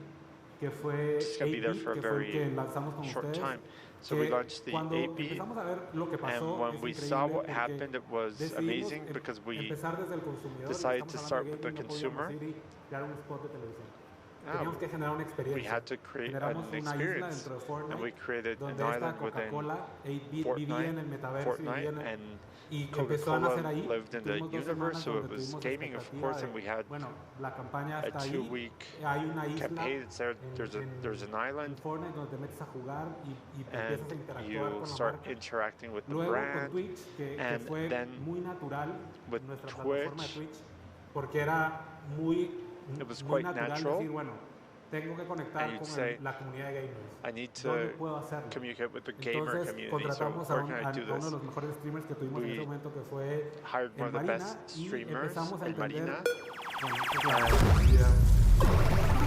H: que fue
A: just gonna be there
H: AP,
A: for a
H: que fue el
A: very
H: que lanzamos con
A: short
H: ustedes.
A: time. So
H: que
A: we launched the
H: cuando
A: AP,
H: empezamos a ver lo que pasó,
A: and when
H: es
A: we
H: increíble
A: saw what
H: porque
A: happened, it was
H: decidimos
A: amazing because we
H: empezar desde el consumidor,
A: decided
H: estamos
A: to
H: hablando
A: start
H: de
A: with the
H: gaming, no
A: consumer.
H: podíamos ir y crear un spot de televisión.
A: Ah,
H: Teníamos que generar una
A: we
H: experiencia.
A: had to create
H: Generamos
A: an
H: una isla
A: experience,
H: dentro de
A: and
H: Fortnite,
A: we created an
H: donde esta
A: island within
H: Coca-Cola vivía en el metaverso
A: Fortnite, and
H: y empezó a nacer
A: Coca-Cola
H: ahí.
A: lived in the
H: Tuvimos 2
A: universe,
H: semanas
A: so it
H: donde
A: was
H: tuvimos
A: gaming, of
H: expectativa
A: course,
H: de,
A: and we had
H: bueno, la campaña
A: a
H: está ahí,
A: 2-week
H: hay una isla
A: campaign. It's there,
H: en
A: there's an island,
H: Fortnite donde te metes a jugar y empiezas a
A: and
H: interactuar
A: you
H: con la
A: start
H: marca.
A: interacting with the
H: Luego con
A: brand,
H: Twitch, que
A: and
H: fue
A: then
H: muy natural
A: with
H: nuestra plataforma de
A: Twitch,
H: Twitch, porque era muy,
A: it was
H: muy
A: quite
H: natural
A: natural,
H: decir, bueno, tengo que conectar
A: and you'd
H: con
A: say,
H: la comunidad de gamers.
A: I need
H: ¿Dónde
A: to
H: puedo hacerlo?
A: communicate with the gamer
H: Entonces
A: community, so
H: contratamos a,
A: where can I do
H: uno de
A: this?
H: los mejores streamers que tuvimos en
A: We
H: ese momento, que fue
A: hired one
H: el
A: of the
H: Marina,
A: best
H: y
A: streamers,
H: empezamos a
A: el
H: entender,
A: Marina,
H: bueno, es la comunidad.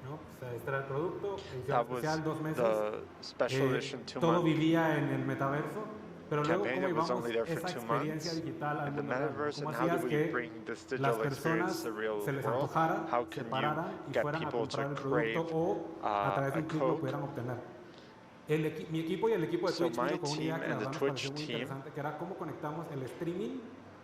H: ¿no? O sea, este era el producto, edición
A: that was
H: especial, 2 meses.
A: the special edition 2
H: Todo
A: month
H: vivía en el metaverso, pero luego
A: campaign.
H: cómo
A: It was
H: íbamos
A: only there for
H: esa
A: 2
H: experiencia
A: months
H: digital al
A: in the
H: mundo real.
A: metaverse,
H: ¿Cómo
A: and how
H: hacías
A: do we
H: que
A: bring this
H: las
A: digital experience
H: personas
A: to the real
H: se les
A: world?
H: antojara,
A: How
H: se
A: can
H: pararan
A: you
H: y
A: get
H: fueran a
A: people to
H: comprar el
A: crave
H: producto o a través de un
A: a
H: clic lo
A: Coke?
H: pudieran obtener? Mi equipo y el equipo de
A: So
H: Twitch
A: my
H: vino con una idea
A: team
H: que la
A: and the
H: verdad nos
A: Twitch
H: pareció muy
A: team
H: interesante, que era cómo conectamos el streaming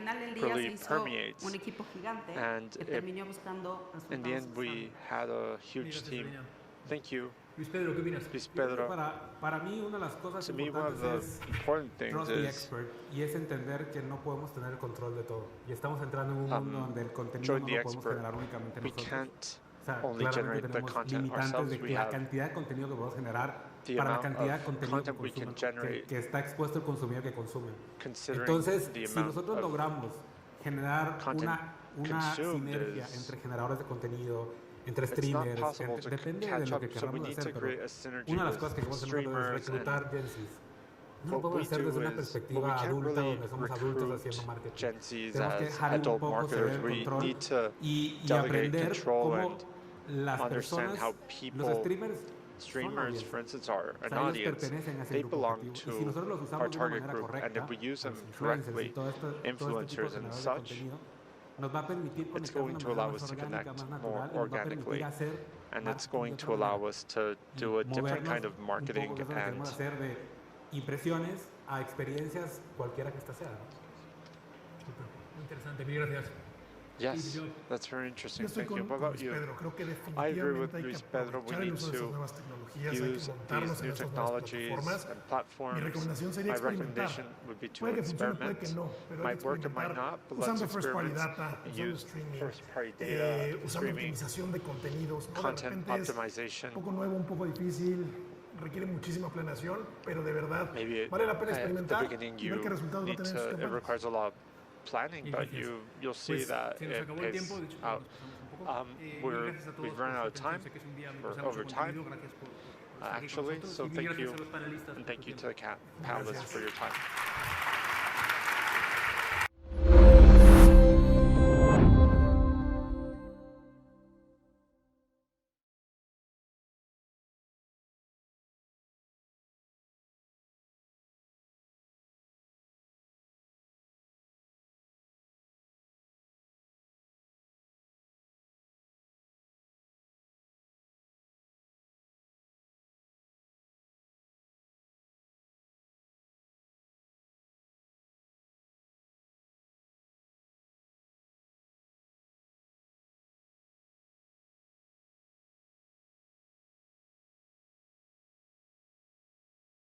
C: final del día se
A: really
C: hizo
A: permeates.
C: un equipo gigante
A: And
C: que terminó buscando
A: in the
C: resultados
A: end, we
C: sostenibles.
A: had a huge
B: Gracias,
A: team.
B: Damián.
A: Thank you.
B: Luis Pedro, ¿qué opinas?
A: Luis Pedro,
H: Para mí, una de las cosas
A: to me, one of
H: importantes
A: the
H: es
A: important things
H: trust the
A: is
H: expert, y es entender que no podemos tener el control de todo. Y estamos entrando en un mundo donde el contenido
A: join
H: no
A: the
H: lo podemos
A: expert.
H: generar únicamente
A: We
H: nosotros.
A: can't
H: O sea,
A: only
H: claramente
A: generate the
H: tenemos
A: content
H: limitantes
A: ourselves.
H: de
A: We
H: la
A: have
H: cantidad de contenido que podemos generar
A: the
H: para la
A: amount
H: cantidad de
A: of
H: contenido que,
A: content we can generate,
H: que está expuesto el consumidor que consume.
A: considering
H: Entonces,
A: the
H: si
A: amount
H: nosotros
A: of
H: logramos generar
A: content
H: una
A: consumed
H: sinergia
A: is-
H: entre generadores de contenido, entre
A: it's not
H: streamers,
A: possible to
H: depende de
A: catch
H: lo
A: up,
H: que
A: so we
H: queramos
A: need
H: hacer,
A: to
H: pero
A: create a synergy
H: una de las
A: with
H: cosas que queremos hacer es
A: streamers
H: reclutar
A: and
H: Gen Zs. No lo
A: what we
H: podemos hacer
A: do
H: desde una
A: is, well, we
H: perspectiva
A: can't
H: adulta
A: really
H: donde somos adultos
A: recruit
H: haciendo marketing.
A: Gen Zs
H: Tenemos que
A: as
H: dejar un
A: adult
H: poco ceder
A: marketers.
H: el
A: We
H: control
A: need to
H: y
A: delegate
H: aprender
A: control
H: cómo
A: and
H: las
A: understand
H: personas,
A: how
H: los
A: people,
H: streamers,
A: streamers, for instance, are
H: o
A: an
H: sea, ellos
A: audience.
H: pertenecen a ese
A: They
H: grupo
A: belong
H: objetivo. Y si nosotros los
A: to
H: usamos
A: our
H: de una
A: target
H: manera
A: group, and
H: correcta,
A: if we use
H: a
A: them
H: los influencers y
A: correctly,
H: todo este tipo de
A: influencers and
H: generadores de
A: such,
H: contenido, nos va a permitir
A: it's
H: conectar de
A: going
H: una
A: to
H: manera
A: allow
H: más
A: us to
H: orgánica,
A: connect
H: más
A: more
H: natural, y nos va a
A: organically,
H: permitir hacer
A: and it's
H: marketing
A: going
H: de
A: to
H: otra
A: allow
H: manera.
A: us to
H: Y
A: do a different
H: movernos
A: kind of
H: un
A: marketing
H: poco de eso que
A: and
H: queremos hacer de impresiones a experiencias cualquiera que esta sea, ¿no?
B: Súper, muy interesante, mil gracias.
A: yes,
B: yo-
A: that's very interesting.
I: Yo estoy
A: Thank you.
I: con
A: What about
I: Luis
A: you?
I: Pedro. Creo que
A: I agree with
I: definitivamente hay que
A: Luis Pedro. We
I: aprovechar el
A: need
I: uso de esas
A: to
I: nuevas tecnologías, hay que
A: use
I: montarnos
A: these
I: en
A: new
I: estas nuevas
A: technologies
I: plataformas.
A: and platforms.
I: Mi recomendación sería
A: My
I: experimentar.
A: recommendation would be to
I: Puede que funcione, puede
A: experiment.
I: que no, pero hay que
A: Might work, it might
I: experimentar
A: not, but
I: usando
A: let's
I: first party
A: experiment
I: data,
A: and
I: usando
A: use
I: streaming,
A: first-party data,
I: usando
A: streaming,
I: optimización de contenidos. ¿no? De
A: content
I: repente es
A: optimization.
I: un poco nuevo, un poco difícil, requiere muchísima planeación, pero de verdad
A: Maybe
I: vale la pena
A: at the
I: experimentar
A: beginning
I: y ver
A: you
I: qué resultados va a
A: need
I: tener en sus
A: to, it
I: campañas.
A: requires a lot of planning,
B: Mil
A: but
B: gracias.
A: you'll see
B: Pues,
A: that
B: se nos
A: it
B: acabó el tiempo, de
A: pays
B: hecho,
A: out.
B: nos pasamos un poco. Mil gracias a todos
A: We've
B: por
A: run
B: su
A: out of
B: atención.
A: time.
B: Sé que es un día muy
A: We're
B: pesado,
A: over
B: mucho
A: time,
B: contenido. Gracias por estar aquí con
A: actually,
B: nosotros.
A: so
B: Y mil
A: thank
B: gracias
A: you,
B: a los panelistas
A: and
B: por
A: thank
B: su
A: you
B: tiempo.
A: to the panelists for your time.